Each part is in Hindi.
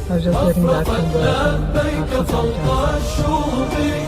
I was just getting back from work and after some time.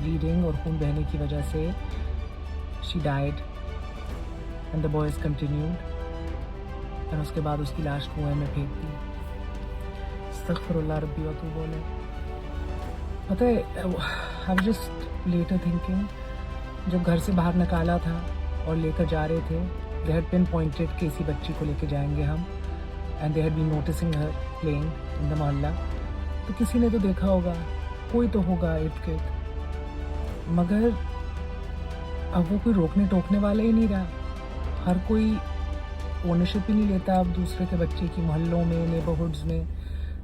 Bleeding और खून बहने की वजह से she died and the boys continued और उसके बाद उसकी लाश कुएं में फेंक दी. अस्तगफिरुल्लाह रब्बी व अतूबु अलैह. पता है, I was just later thinking, जब घर से बाहर निकाला था और लेकर जा रहे थे, दे हैड पिन पॉइंटेड कि इसी बच्ची को लेके जाएंगे हम, and they had been noticing her playing in the mohalla. तो किसी ने तो देखा होगा, कोई तो होगा इर्द गिर्द, मगर अब वो कोई रोकने टोकने वाला ही नहीं रहा. हर कोई ओनरशिप ही नहीं लेता अब दूसरे के बच्चे की. मोहल्लों में, नेबरहुड्स में,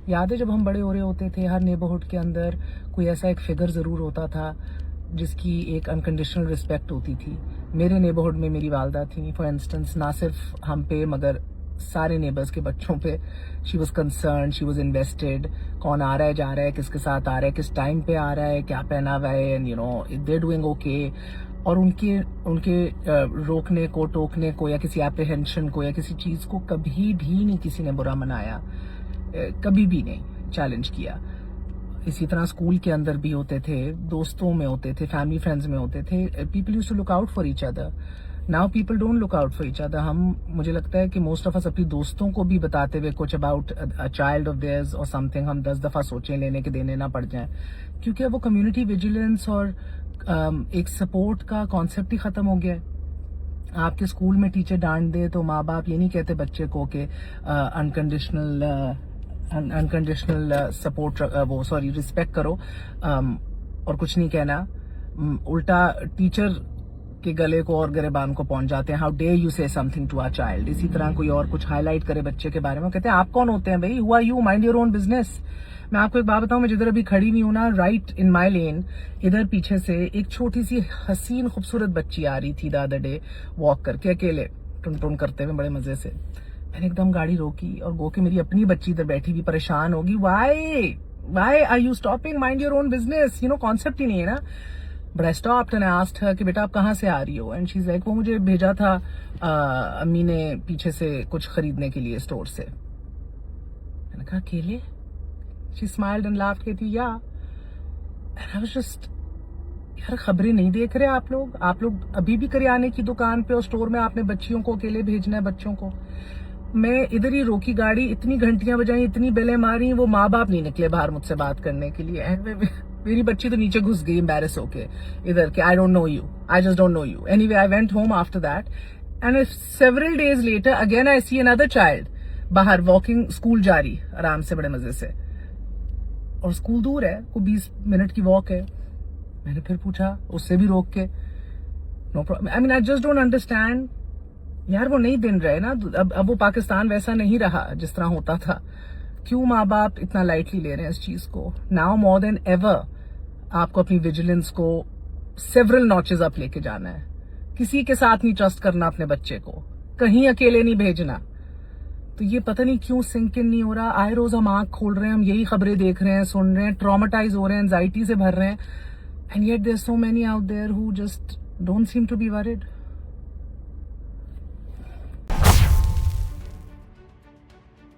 याद है जब हम बड़े हो रहे होते थे, हर नेबरहुड के अंदर कोई ऐसा एक फिगर ज़रूर होता था जिसकी एक अनकंडीशनल रिस्पेक्ट होती थी. मेरे नेबरहुड में मेरी वालदा थी फॉर इंस्टेंस, ना सिर्फ हम पे मगर सारे नेबर्स के बच्चों पे. She was concern, she was invested. कौन आ रहा है, जा रहा है, किसके साथ आ रहा है, किस टाइम पे आ रहा है, क्या पहना हुआ है, and you know they doing okay. और उनके रोकने को, टोकने को या किसी एप्रीहेंशन को या किसी चीज़ को कभी भी नहीं किसी ने बुरा मनाया, कभी भी नहीं चैलेंज किया. इसी तरह स्कूल के अंदर भी होते थे, दोस्तों में होते थे, फैमिली फ्रेंड्स में होते थे. People used to look out for each other. Now people don't look out for each other. मुझे लगता है कि मोस्ट ऑफ अस अपनी दोस्तों को भी बताते हुए कुछ about a child of theirs और समथिंग हम 10 दफा सोचें लेने के देने ना पड़ जाए, क्योंकि अब वो कम्युनिटी विजिलेंस और एक सपोर्ट का कॉन्सेप्ट ही खत्म हो गया है. आपके स्कूल में टीचर डांट दे तो माँ बाप ये नहीं कहते बच्चे को कि अनकंडीशनल सपोर्ट रिस्पेक्ट करो और कुछ नहीं कहना. उल्टा टीचर के गले को और गिरेबान को पहुंच जाते हैं. How dare you say something to our child. इसी तरह कोई और कुछ हाईलाइट करे बच्चे के बारे में, कहते हैं आप कौन होते हैं भाई, who are you, mind your own business. मैं आपको एक बात बताऊं, मैं जिधर अभी खड़ी हुई हूं ना, राइट इन माई लेन, इधर पीछे से एक छोटी सी हसीन खूबसूरत बच्ची आ रही थी द अदर डे वॉक करके, अकेले टुन टुन करते हुए बड़े मजे से. मैंने एकदम गाड़ी रोकी और गो के मेरी अपनी बच्ची इधर बैठी हुई परेशान होगी, why are you stopping, mind your own business, you know concept ही नहीं है ना. But I stopped and I asked her कि बेटा आप कहाँ से आ रही हो, एंड शी इज लाइक वो मुझे भेजा था अम्मी ने पीछे से कुछ खरीदने के लिए स्टोर से. मैंने कहा अकेले? शी स्माइल्ड एंड लाफ्ड, कहती या. एंड आई वाज जस्ट, यार खबरें नहीं देख रहे आप लोग अभी भी करियाने की दुकान पे और स्टोर में आपने बच्चियों को अकेले भेजना है, बच्चों को. मैं इधर ही रोकी गाड़ी, इतनी घंटियां बजाई, इतनी बेलें मारी, वो माँ बाप नहीं निकले बाहर मुझसे बात करने के लिए. एंड मेरी बच्ची तो नीचे घुस गई एम्बैरेस होके इधर के, I don't know you, I just don't know you. Anyway I went home after that and several days later again I see another child बाहर वॉकिंग, स्कूल जा रही आराम से बड़े मजे से, और स्कूल दूर है, कोई 20 मिनट की वॉक है. मैंने फिर पूछा उससे भी रोक के, no problem. I mean I just don't understand यार, वो नहीं दिन रहे ना. अब वो पाकिस्तान वैसा नहीं रहा जिस तरह होता था. क्यों माँ बाप इतना लाइटली ले रहे हैं इस चीज को? नाउ मोर देन एवर आपको अपनी विजिलेंस को सेवरल नॉचेस अप लेके जाना है. किसी के साथ नहीं ट्रस्ट करना अपने बच्चे को, कहीं अकेले नहीं भेजना. तो ये पता नहीं क्यों सिंक इन नहीं हो रहा. आए रोज हम आंख खोल रहे हैं, हम यही खबरें देख रहे हैं, सुन रहे हैं, ट्रॉमेटाइज हो रहे हैं, एंजाइटी से भर रहे हैं, and yet there so many out there who just don't seem to be worried.